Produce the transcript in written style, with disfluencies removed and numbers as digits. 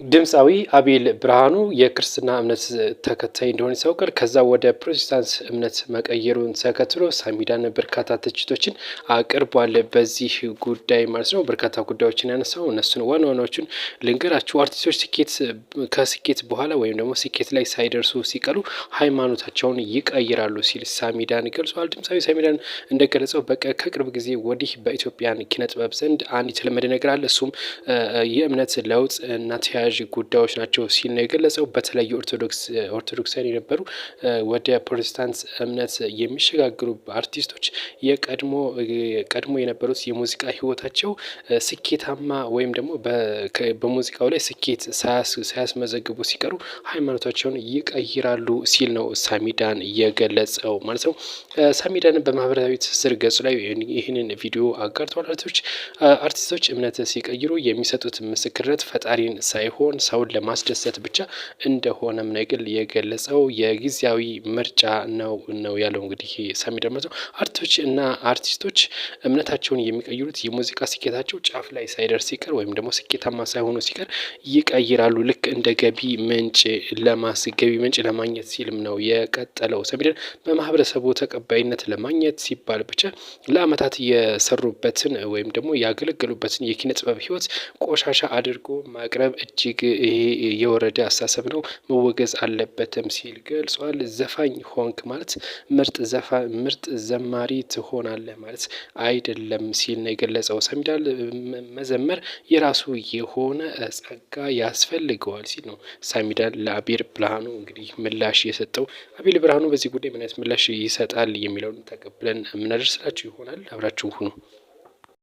ድምፃዊ አቤል ብርሃኑ የክርስትና እምነት ተከታይ እንደሆነ ይታወቃል። ከዛ ወደ ፕሮቴስታንት እምነት መቀየሩን ተከትሎ ሳሚዳን በርካታ ትችቶችን አቅርቧል። በዚህ ጉዳይ ማለት ነው። በርካታ ጉዳዮችን ያነሳው እነሱን ዋና ዋናዎቹን ልንገራችሁ። አርቲስቶች ከስኬት በኋላ ወይም ደግሞ ስኬት ላይ ሳይደርሱ ሲቀሩ ሃይማኖታቸውን ይቀይራሉ ሲል ሳሚዳን ገልጿል። ድምፃዊ ሳሚዳን እንደገለጸው ከቅርብ ጊዜ ወዲህ በኢትዮጵያን ኪነጥበብ ዘንድ አንድ የተለመደ ነገር አለ። እሱም የእምነት ለውጥ እና ተያያዥ ጉዳዮች ናቸው ሲል ነው የገለጸው። በተለይ ኦርቶዶክሳውያን የነበሩ ወደ ፕሮቴስታንት እምነት የሚሸጋግሩ አርቲስቶች ቀድሞ የነበሩት የሙዚቃ ህይወታቸው ስኬታማ ወይም ደግሞ በሙዚቃው ላይ ስኬት ሳያስመዘግቡ ሲቀሩ ሃይማኖታቸውን ይቀይራሉ ሲል ነው ሳሚዳን የገለጸው ማለት ነው። ሳሚዳን በማህበራዊ ትስስር ገጹ ላይ ይህንን ቪዲዮ አጋርተዋል። አርቲስቶች እምነት ሲቀይሩ የሚሰጡት ምስክርነት ፈጣሪን ሳይሆን ሰውን ለማስደሰት ብቻ እንደሆነም ነው የገለጸው። የጊዜያዊ ምርጫ ነው ያለው። እንግዲህ ሳሚዳን ማለት ነው። አርቲስቶች እምነታቸውን የሚቀይሩት የሙዚቃ ስኬታቸው ጫፍ ላይ ሳይደርስ ሲቀር ወይም ደግሞ ስኬታማ ሳይሆኑ ሲቀር ይቀይራሉ። ልክ እንደ ገቢ ምንጭ ለማግኘት ሲልም ነው የቀጠለው። ሳሚዳን በማህበረሰቡ ተቀባይነት ለማግኘት ሲባል ብቻ ለአመታት የሰሩበትን ወይም ደግሞ ያገለገሉበትን የኪነ ጥበብ ህይወት ቆሻሻ አድርጎ ማቅረብ እጅግ ይሄ የወረደ አስተሳሰብ ነው፣ መወገዝ አለበትም ሲል ገልጿል። ዘፋኝ ሆንክ ማለት ምርጥ ዘማሪ ትሆናለህ ማለት አይደለም ሲል ነው የገለጸው። ሳሚዳን መዘመር የራሱ የሆነ ጸጋ ያስፈልገዋል ሲል ነው ሳሚዳን ለአቤል ብርሃኑ እንግዲህ ምላሽ የሰጠው። አቤል ብርሃኑ በዚህ ጉዳይ ምን አይነት ምላሽ ይሰጣል የሚለውን ተቀብለን የምናደርስላችሁ ይሆናል። አብራችሁ ሁኑ።